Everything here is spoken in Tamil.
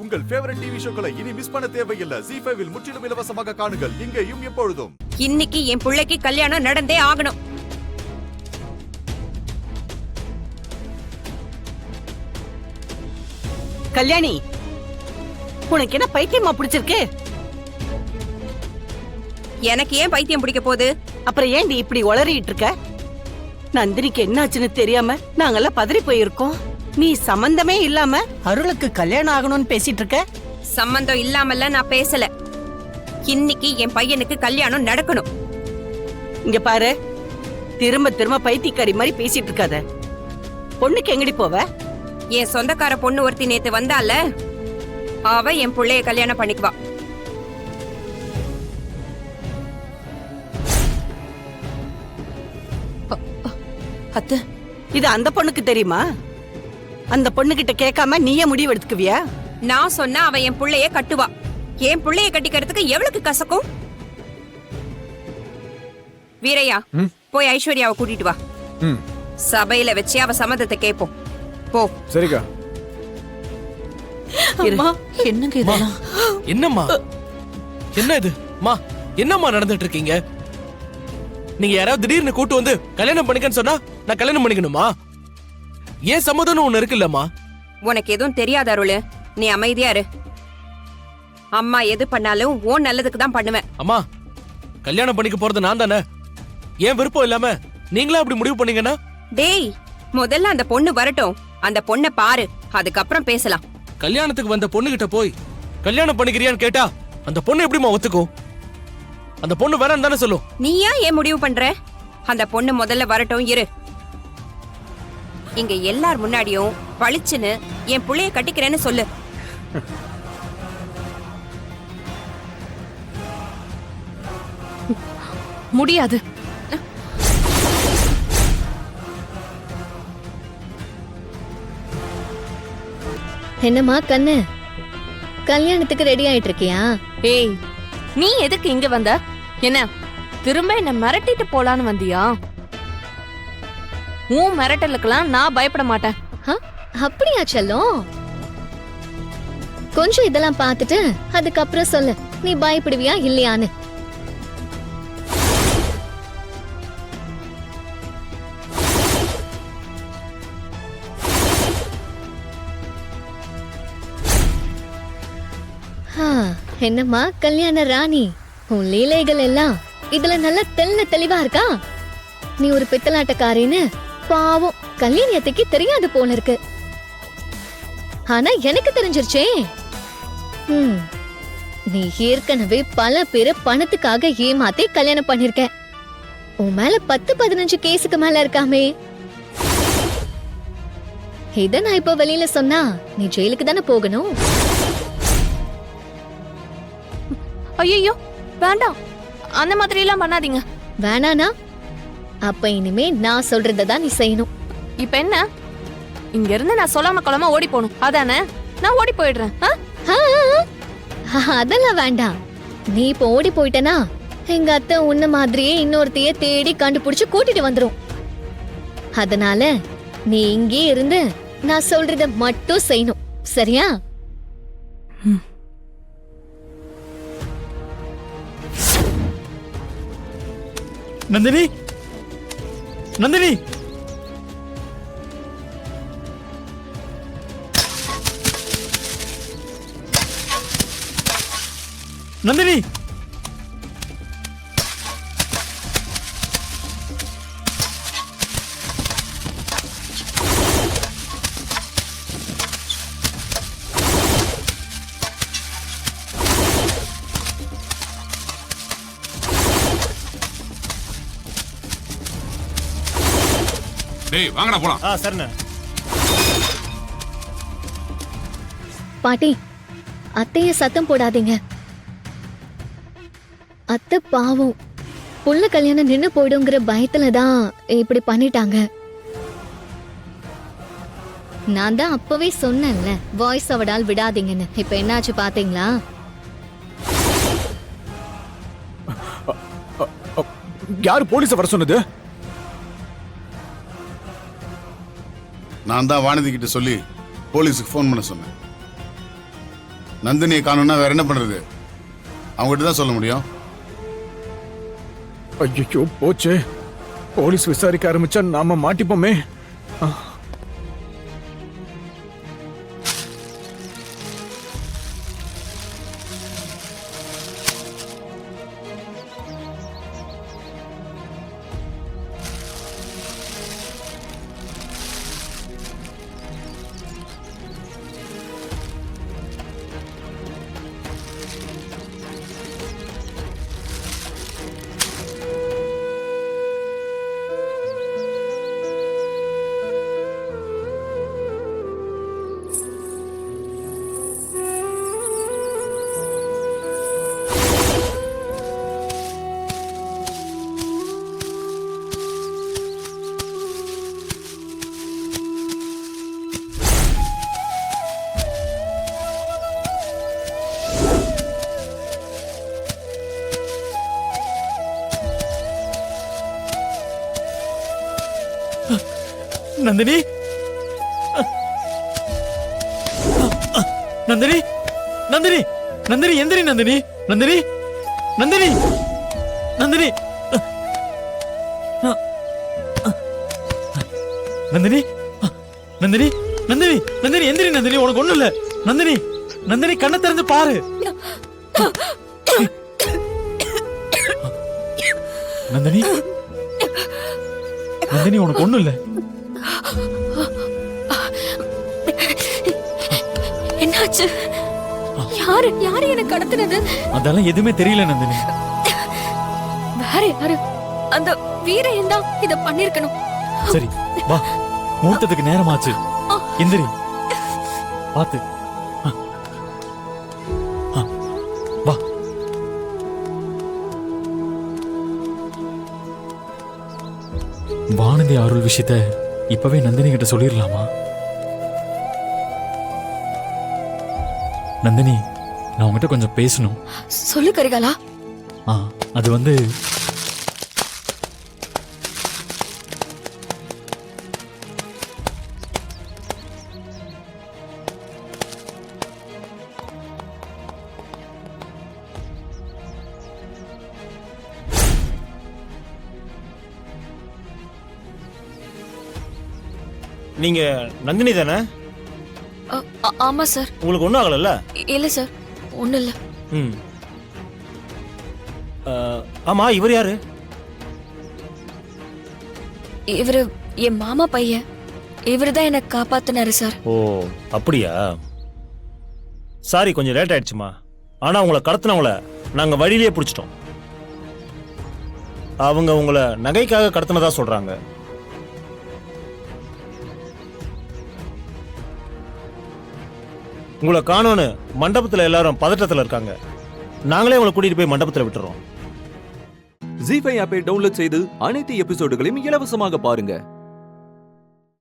உங்கள் ஃபேவரட் டிவி ஷோக்களை இனி மிஸ் பண்ண தேவையில்லை. ZEE5 இல் முற்றிலும் இலவசமாக காணுங்கள். இங்கேயும் எப்பொழுதும். இன்னைக்கு என் பிள்ளைக்கு கல்யாணம் நடந்தே ஆகணும். கல்யாணி, உனக்கு என்ன பைத்தியமா பிடிச்சிருக்கு? எனக்கு ஏன் பைத்தியம் பிடிக்க போகுது? அப்புறம் ஏண்டி இப்படி உளறிட்டு இருக்க? நந்தினிக்கு என்னாச்சுன்னு தெரியாம நாங்கெல்லாம் பதறி போயிருக்கோம். நீ சம்பந்தமே இல்லாம அருளுக்கு கல்யாணம் ஆகணும்னு பேசிட்டு இருக்க. சம்பந்தம் இல்லாமல நான் பேசல. இன்னைக்கு என் பையனுக்கு கல்யாணம் நடக்கணும். இங்க பாரு, திரும்ப திரும்ப பைத்தியக்காரி மாதிரி பேசிட்டு இருக்காத. பொண்ணுக்கு எங்கடி போவ? என் சொந்தக்கார பொண்ணு ஒருத்தி நேத்து வந்தால, அவ என் பிள்ளைய கல்யாணம் பண்ணிக்குவா. அத்தை, இது அந்த பொண்ணுக்கு தெரியுமா? அந்த பொண்ணுகிட்ட கேட்காம நீயே முடிவு எடுத்துக்குவியா? நான் சொன்னா அவ என் பிள்ளைய கட்டுவா. என் பிள்ளைய கட்டிக்கிறதுக்கு எவ்வளவு கசக்கும்? வீரையா, போய் ஐஸ்வர்யாவை கூட்டிட்டு வா. சபையில வச்சு அவ சம்மதத்தை கேட்போம். போ. சரிக்கா. என்னங்க இதெல்லாம்? என்னம்மா என்ன இது? மா, என்னம்மா நடந்துட்டு இருக்கீங்க? நீங்க யாராவது திடீர்னு கூட்டு வந்து கல்யாணம் பண்ணிக்கன்னு சொன்னா நான் கல்யாணம் பண்ணிக்கணுமா? ஏன் சம்மதம்னு ஒண்ணு இருக்குல்லம்மா? உனக்கு எதுவும் தெரியாத அருளு, நீ அமைதியா இரு. அம்மா எது பண்ணாலும் ஓன் நல்லதுக்கு தான் பண்ணுவேன். அம்மா, கல்யாணம் பண்ணிக்க போறது நான் தானே. ஏன் விருப்பம் இல்லாம நீங்களா அப்படி முடிவு பண்ணீங்கன்னா? டேய், முதல்ல அந்த பொண்ணு வரட்டும். அந்த பொண்ணை பாரு, அதுக்கப்புறம் பேசலாம். கல்யாணத்துக்கு வந்த பொண்ணு கிட்ட போய் கல்யாணம் பண்ணிக்கிறியான்னு கேட்டா அந்த பொண்ணு எப்படிமா ஒத்துக்கும்? அந்த பொண்ணு வேணான்னு தானே சொல்லும். நீ ஏன் முடிவு பண்ற? அந்த பொண்ணு முதல்ல வரட்டும், இரு. இங்க எல்லார் முன்னாடியும் பளிச்சுன்னு என் புள்ளைய கட்டிக்கிறேன்னு சொல்லு. முடியாது. என்னம்மா கண்ணு, கல்யாணத்துக்கு ரெடி ஆயிட்டு இருக்கியா? ஏய், நீ எதுக்கு இங்க வந்த? என்ன திரும்ப என்ன மிரட்டிட்டு போலான்னு வந்தியா? உன் மிரட்டலுக்கெல்லாம் நான் பயப்பட மாட்டேன். அப்படியா செல்லம்? கொஞ்சம் இதெல்லாம் பார்த்துட்டு அதுக்கப்புறம் சொல்லு, நீ பயப்படுவியா இல்லையான்னு. என்னம்மா கல்யாண ராணி, உன் லீலைகள் எல்லாம் இதுல நல்ல தெளிவா இருக்கா? நீ ஒரு பித்தலாட்டக்காரின்னு பாவம் கல்யாணத்துக்கு தெரியாது போல இருக்கு. ஆனா எனக்கு தெரிஞ்சிருச்சே. நீ ஏற்கனவே பல பேரை பணத்துக்காக ஏமாத்தி கல்யாணம் பண்ணிருக்க. உன் மேல 10-15 கேஸுக்கு மேல இருக்காமே. இத நான் இப்ப வெளியில சொன்னா நீ ஜெயிலுக்கு தானே போகணும். ஐயோ வேண்டாம், அந்த மாதிரி எல்லாம் பண்ணாதீங்க. வேணானா அப்ப இனிமே நான் சொல்றதான் நீ செய்யணும். இப்ப என்ன, இங்க இருந்து நான் சொல்லாம கொள்ளாம ஓடி போகணும் அதானே? நான் ஓடி போயிடுறேன். அதெல்லாம் வேண்டாம். நீ இப்ப ஓடி போயிட்டனா எங்க அத்தை உன்ன மாதிரியே இன்னொருத்தைய தேடி கண்டுபிடிச்சு கூட்டிட்டு வந்துரும். அதனால நீ இங்கே இருந்து நான் சொல்றத மட்டும் செய்யணும், சரியா? நந்தினி, நந்தினி, நந்தினி, டேய் வாங்கடா போலாம். சரிண்ணே. பாட்டி, அத்தைய சத்தம் போடாதீங்க. அத்தை பாவம், புள்ள கல்யாணம் நின்னு போயிடுங்கிற பயத்துலதான் இப்படி பண்ணிட்டாங்க. நான் தான் அப்பவே சொன்னேன்ல, வாய்ஸ் அவடால் விடாதீங்கன்னு. இப்ப என்னாச்சு பாத்தீங்களா? யாரு போலீஸ வர சொன்னது? நான் தான் வானதி கிட்ட சொல்லி போலீஸுக்கு ஃபோன் பண்ண சொன்னேன். நந்தினியை காணும்னா வேற என்ன பண்றது? அவங்ககிட்ட தான் சொல்ல முடியும். ஐயோ போச்சு. போலீஸ் விசாரிக்க ஆரம்பிச்சா நாம மாட்டிப்போமே. நந்தினி, நந்தினி, நந்தினி, நந்தினி, எந்திரி நந்தினி, நந்தினி, நந்தினி, நந்தினி, நந்தினி, நந்தினி, நந்தினி, நந்தினி, எந்திரி நந்தினி, உனக்கு ஒண்ணும் இல்ல. நந்தினி, நந்தினி, கண்ணை திறந்து பாரு. நந்தினி, நந்தினி, உனக்கு ஒண்ணும் இல்ல. என்னாச்சு? யாரு யாரு என்ன கடத்தினது? அதெல்லாம் எதுவுமே தெரியல நந்தினி. வேற யாரு? அந்த வீரன் தான் இத பண்ணிருக்கணும். சரி வா, முகூர்த்தத்துக்கு நேரமாச்சு. எந்திரி, பாத்து. வா. வானதி அருள் விஷயத்த இப்பவே நந்தினி கிட்ட சொல்லிடலாமா? நந்தினி, நான் உங்ககிட்ட கொஞ்சம் பேசணும். சொல்லு கரிகாலா. அது வந்து நீங்க நந்தினி தானே? ஆமா சார். உங்களுக்கு ஒன்றும் ஆகலைல்ல? இல்ல சார், ஒண்ணும் இல்ல. ம். ஆமா, இவர் யாரு? இவரு என் மாமா பையன். இவரு தான் என்ன காப்பாத்தினாரு சார். ஓ அப்படியா? சாரி, கொஞ்சம் லேட் ஆயிடுச்சுமா. ஆனா உங்களை கடத்தினவங்கள நாங்க வழியிலேயே பிடிச்சிட்டோம். அவங்க உங்களை நகைக்காக கடத்தினதா சொல்றாங்க. உங்களை காணோன்னு மண்டபத்துல எல்லாரும் பதட்டத்துல இருக்காங்க. நாங்களே உங்களை கூட்டிட்டு போய் மண்டபத்துல விட்டுறோம். ஜீ5 ஆப்பை டவுன்லோட் செய்து அனைத்து எபிசோடுகளையும் இலவசமாக பாருங்க.